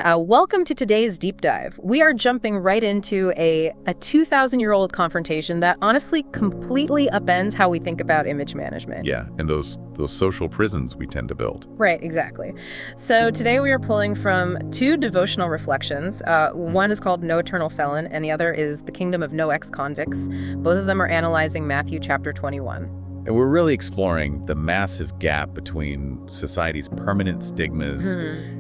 Welcome to today's deep dive. We are jumping right into a 2,000-year-old confrontation that honestly completely upends how we think about image management. Yeah, and those social prisons we tend to build. Right, exactly. So today we are pulling from two devotional reflections. One is called No Eternal Felon, and the other is The Kingdom of No Ex-Convicts. Both of them are analyzing Matthew chapter 21. And we're really exploring the massive gap between society's permanent stigmas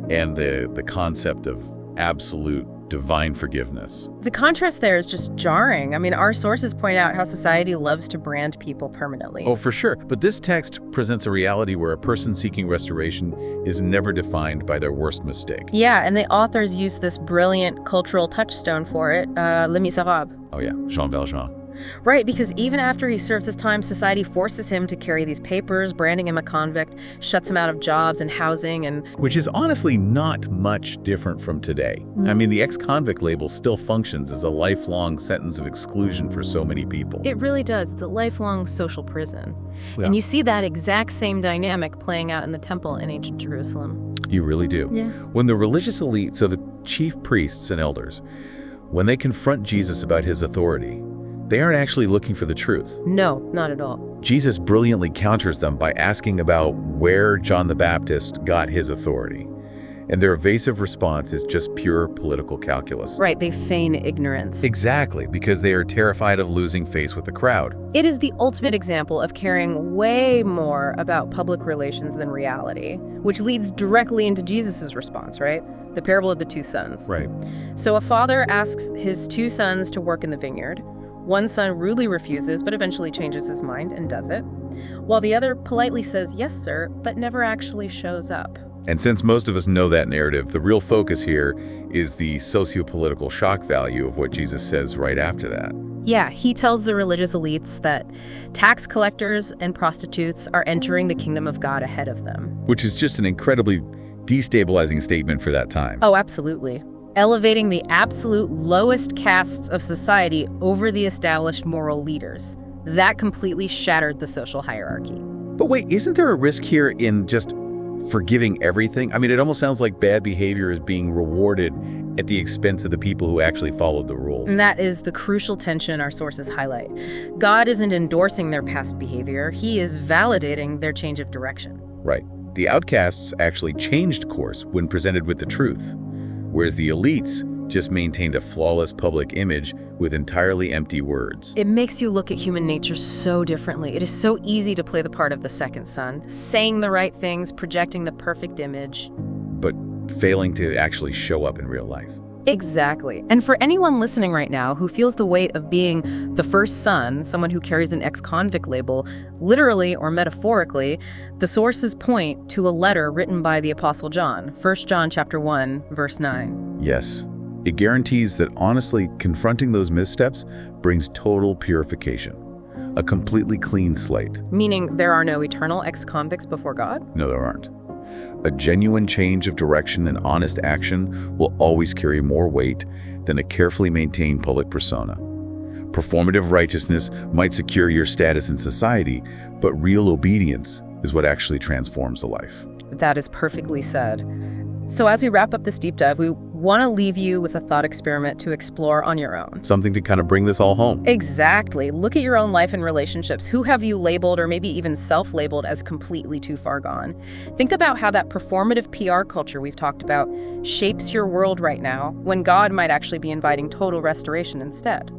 and the concept of absolute divine forgiveness. The contrast there is just jarring. I mean, our sources point out how society loves to brand people permanently. Oh, for sure. But this text presents a reality where a person seeking restoration is never defined by their worst mistake. Yeah, and the authors use this brilliant cultural touchstone for it, Les Miserables. Oh yeah, Jean Valjean. Right, because even after he serves his time, society forces him to carry these papers, branding him a convict, shuts him out of jobs and housing, and... Which is honestly not much different from today. I mean, the ex-convict label still functions as a lifelong sentence of exclusion for so many people. It really does. It's a lifelong social prison. Yeah. And you see that exact same dynamic playing out in the temple in ancient Jerusalem. You really do. Yeah. When the religious elite, so the chief priests and elders, when they confront Jesus about his authority, they aren't actually looking for the truth. No, not at all. Jesus brilliantly counters them by asking about where John the Baptist got his authority. And their evasive response is just pure political calculus. Right, they feign ignorance. Exactly, because they are terrified of losing face with the crowd. It is the ultimate example of caring way more about public relations than reality, which leads directly into Jesus' response, right? The parable of the two sons. Right. So a father asks his two sons to work in the vineyard. One son rudely refuses, but eventually changes his mind and does it, while the other politely says, "Yes, sir," but never actually shows up. And since most of us know that narrative, the real focus here is the socio-political shock value of what Jesus says right after that. Yeah, he tells the religious elites that tax collectors and prostitutes are entering the kingdom of God ahead of them. Which is just an incredibly destabilizing statement for that time. Oh, absolutely. Elevating the absolute lowest castes of society over the established moral leaders. That completely shattered the social hierarchy. But wait, isn't there a risk here in just forgiving everything? I mean, it almost sounds like bad behavior is being rewarded at the expense of the people who actually followed the rules. And that is the crucial tension our sources highlight. God isn't endorsing their past behavior. He is validating their change of direction. Right. The outcasts actually changed course when presented with the truth, whereas the elites just maintained a flawless public image with entirely empty words. It makes you look at human nature so differently. It is so easy to play the part of the second son, saying the right things, projecting the perfect image. But failing to actually show up in real life. Exactly. And for anyone listening right now who feels the weight of being the first son, someone who carries an ex-convict label, literally or metaphorically, the sources point to a letter written by the Apostle John, 1 John chapter 1, verse 9. Yes. It guarantees that honestly confronting those missteps brings total purification, a completely clean slate. Meaning there are no eternal ex-convicts before God? No, there aren't. A genuine change of direction and honest action will always carry more weight than a carefully maintained public persona. Performative righteousness might secure your status in society, but real obedience is what actually transforms a life. That is perfectly said. So as we wrap up this deep dive, we want to leave you with a thought experiment to explore on your own. Something to kind of bring this all home. Exactly. Look at your own life and relationships. Who have you labeled or maybe even self-labeled as completely too far gone? Think about how that performative PR culture we've talked about shapes your world right now when God might actually be inviting total restoration instead.